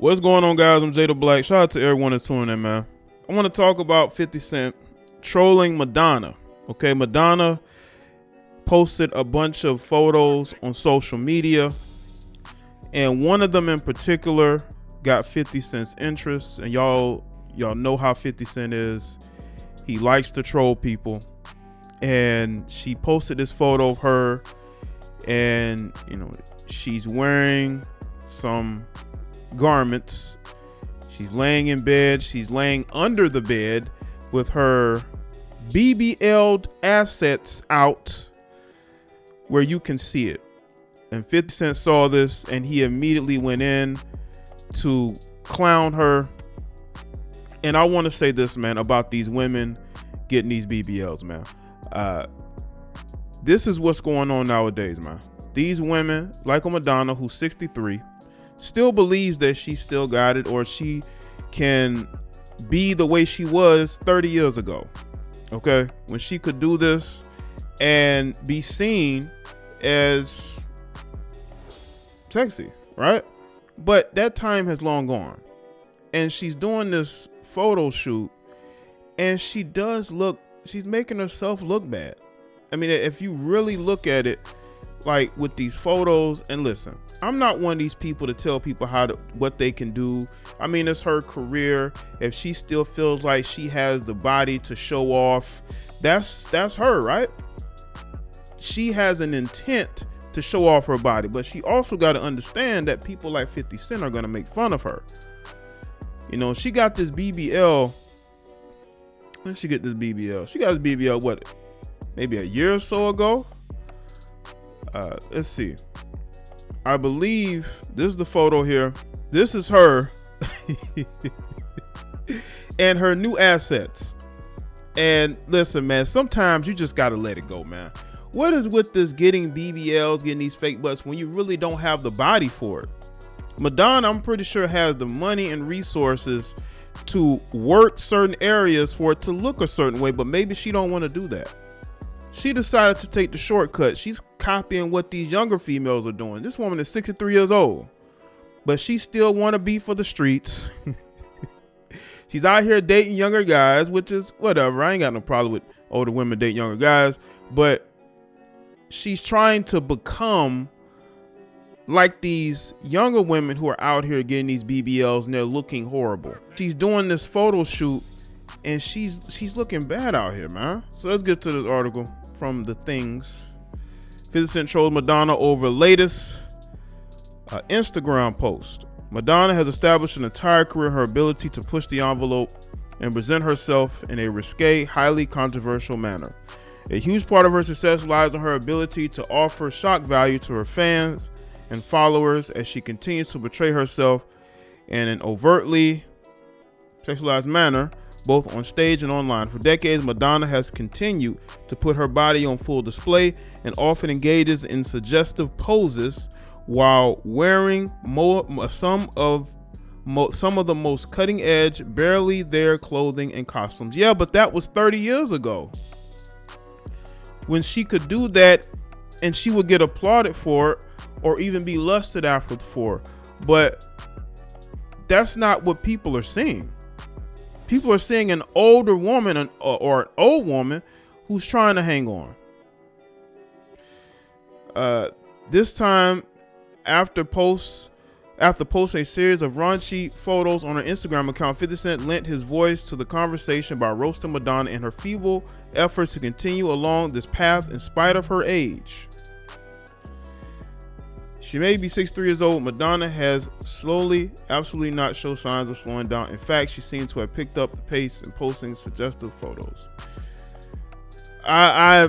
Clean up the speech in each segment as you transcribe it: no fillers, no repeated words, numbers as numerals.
What's going on, guys? I'm Jaye the Black. Shout out to everyone that's tuning in, man. I want to talk about 50 Cent trolling Madonna. Okay, Madonna posted a bunch of photos on social media, and one of them in particular got 50 Cent's interest. And y'all know how 50 Cent is. He likes to troll people. And she posted this photo of her, and she's wearing some garments. She's laying in bed. She's laying under the bed with her BBL assets out where you can see it. And 50 Cent saw this and he immediately went in to clown her. And I want to say this, man, about these women getting these BBLs, man. This is what's going on nowadays, man. These women, like a Madonna, who's 63, still believes that she still got it, or she can be the way she was 30 years ago. Okay, when she could do this and be seen as sexy, right? But that time has long gone, and she's doing this photo shoot, and she's making herself look bad. I mean, if you really look at it, like with these photos, and listen, I'm not one of these people to tell people what they can do. I mean, it's her career. If she still feels like she has the body to show off, that's her, right? She has an intent to show off her body, but she also got to understand that people like 50 Cent are going to make fun of her. She got this BBL. When did she get this BBL? She got this BBL, what, maybe a year or so ago? Let's see. I believe this is the photo here. This is her and her new assets. And listen, man, sometimes you just got to let it go, man. What is with this getting BBLs, getting these fake butts when you really don't have the body for it? Madonna, I'm pretty sure, has the money and resources to work certain areas for it to look a certain way, but maybe she don't want to do that. She decided to take the shortcut. She's copying what these younger females are doing. This woman is 63 years old, but she still want to be for the streets. She's out here dating younger guys, which is whatever. I ain't got no problem with older women dating younger guys, but she's trying to become like these younger women who are out here getting these BBLs and they're looking horrible. She's doing this photo shoot and she's looking bad out here, man. So let's get to this article from The Things. 50 Cent trolls Madonna over latest Instagram post. Madonna has established an entire career in her ability to push the envelope and present herself in a risque, highly controversial manner. A huge part of her success lies in her ability to offer shock value to her fans and followers as she continues to portray herself in an overtly sexualized manner, both on stage and online. For decades, Madonna has continued to put her body on full display and often engages in suggestive poses while wearing some of the most cutting-edge, barely there clothing and costumes. Yeah, but that was 30 years ago when she could do that and she would get applauded for it or even be lusted after for. But that's not what people are seeing. People are seeing an older woman or an old woman who's trying to hang on. This time, after posting a series of raunchy photos on her Instagram account, 50 Cent lent his voice to the conversation by roasting Madonna in her feeble efforts to continue along this path in spite of her age. She may be 63 years old. Madonna has absolutely not shown signs of slowing down. In fact, she seems to have picked up the pace in posting suggestive photos. I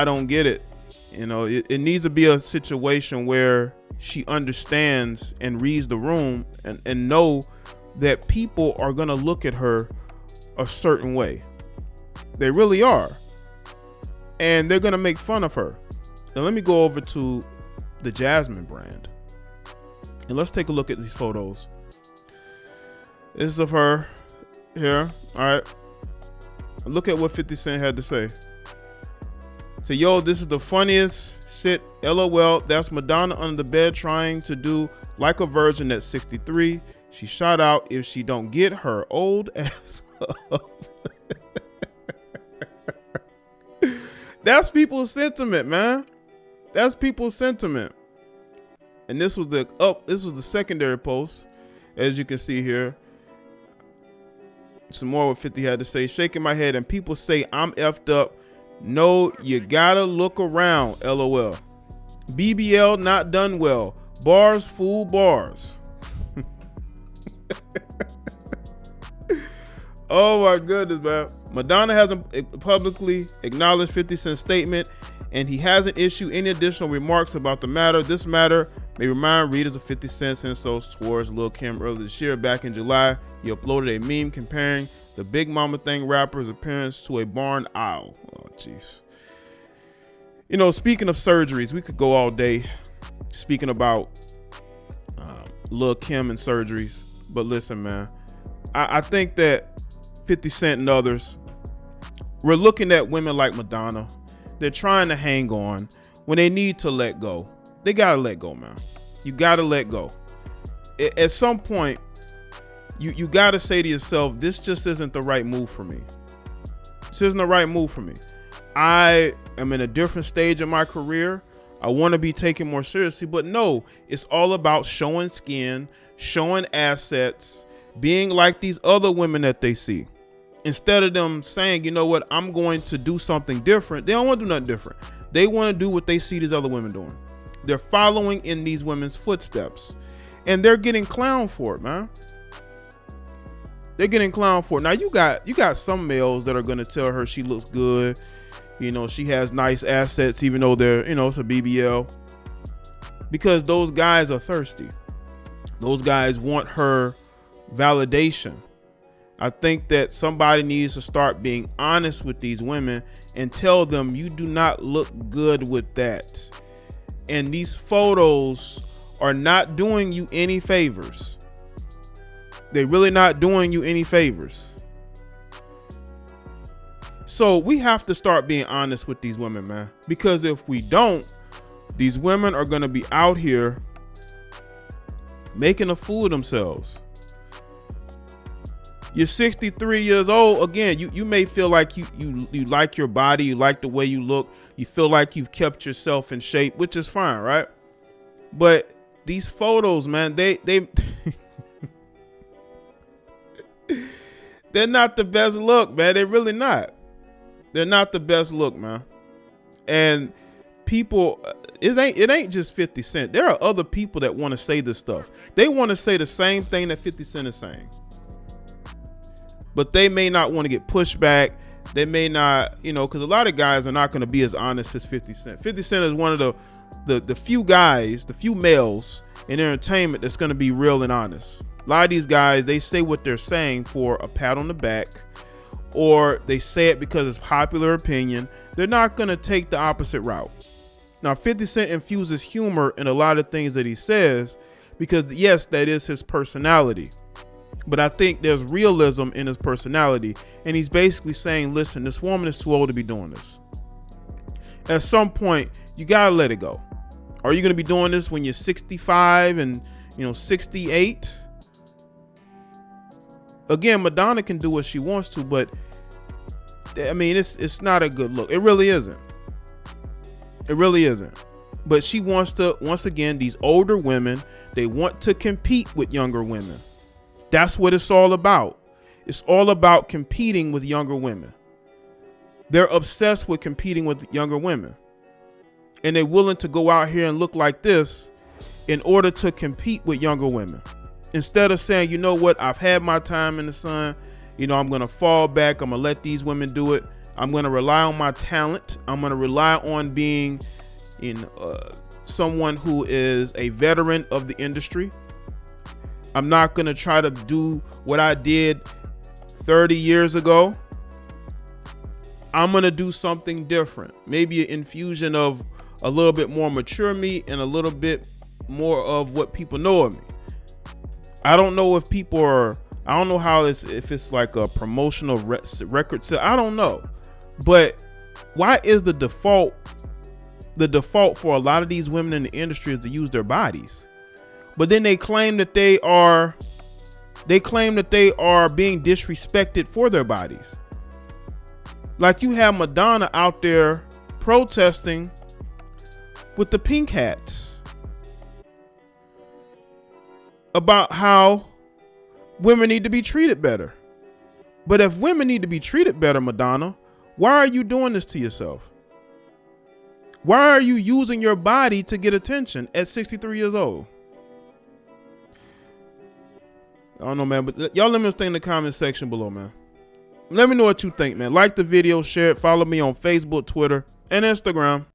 don't get it. It needs to be a situation where she understands and reads the room and know that people are going to look at her a certain way. They really are. And they're going to make fun of her. Now let me go over to the Jasmine brand and let's take a look at these photos. This is of her here. All right, look at what 50 Cent had to say. So, yo, this is the funniest shit. LOL. That's Madonna under the bed trying to do like a virgin at 63. She shot out if she don't get her old ass up. That's people's sentiment, man. That's people's sentiment. And this was the secondary post, as you can see here. Some more what 50 had to say. Shaking my head and people say I'm effed up. No, you gotta look around. LOL. BBL not done well. Bars, fool, bars. Oh my goodness, man. Madonna hasn't publicly acknowledged 50 Cent's statement, and he hasn't issued any additional remarks about the matter. This matter may remind readers of 50 Cent's insults towards Lil' Kim earlier this year. Back in July, he uploaded a meme comparing the Big Mama Thing rapper's appearance to a barn owl. Oh, jeez. You know, speaking of surgeries, we could go all day speaking about Lil' Kim and surgeries. But listen, man, I think that 50 Cent and others, we're looking at women like Madonna. They're trying to hang on when they need to let go. They got to let go, man. You got to let go. At some point, you got to say to yourself, this just isn't the right move for me. This isn't the right move for me. I am in a different stage of my career. I want to be taken more seriously, but no, it's all about showing skin, showing assets, being like these other women that they see. Instead of them saying, you know what, I'm going to do something different. They don't want to do nothing different. They want to do what they see these other women doing. They're following in these women's footsteps, and they're getting clowned for it, man. They're getting clowned for it. Now you got some males that are going to tell her she looks good. You know, she has nice assets, even though they're, you know, it's a BBL, because those guys are thirsty. Those guys want her validation. I think that somebody needs to start being honest with these women and tell them you do not look good with that. And these photos are not doing you any favors. They're really not doing you any favors. So we have to start being honest with these women, man, because if we don't, these women are going to be out here making a fool of themselves. You're 63 years old. Again, you may feel like you like your body, you like the way you look, you feel like you've kept yourself in shape, which is fine, right? But these photos, man, they they're not the best look, man. They're really not. They're not the best look, man. And people, it ain't just 50 Cent. There are other people that want to say this stuff. They want to say the same thing that 50 Cent is saying, but they may not want to get pushed back. They may not, you know, because a lot of guys are not going to be as honest as 50 Cent. 50 Cent is one of the few guys, the few males in entertainment that's going to be real and honest. A lot of these guys, they say what they're saying for a pat on the back, or they say it because it's popular opinion. They're not going to take the opposite route. Now, 50 Cent infuses humor in a lot of things that he says because, yes, that is his personality. But I think there's realism in his personality. And he's basically saying, listen, this woman is too old to be doing this. At some point, you got to let it go. Are you going to be doing this when you're 65 and, 68? Again, Madonna can do what she wants to, but I mean, it's not a good look. It really isn't. It really isn't. But she wants to, once again, these older women, they want to compete with younger women. That's what it's all about. It's all about competing with younger women. They're obsessed with competing with younger women. And they're willing to go out here and look like this in order to compete with younger women. Instead of saying, you know what, I've had my time in the sun. I'm going to fall back. I'm going to let these women do it. I'm going to rely on my talent. I'm going to rely on being someone who is a veteran of the industry. I'm not going to try to do what I did 30 years ago. I'm going to do something different. Maybe an infusion of a little bit more mature me and a little bit more of what people know of me. I don't know if people are, I don't know how it's, if it's like a promotional record sale. I don't know. But why is the default for a lot of these women in the industry is to use their bodies? But then they claim that they are They claim that they are being disrespected for their bodies. Like you have Madonna out there protesting with the pink hats about how women need to be treated better. But if women need to be treated better, Madonna, why are you doing this to yourself? Why are you using your body to get attention at 63 years old? I don't know, man, but y'all let me know in the comment section below, man. Let me know what you think, man. Like the video, share it, follow me on Facebook, Twitter, and Instagram.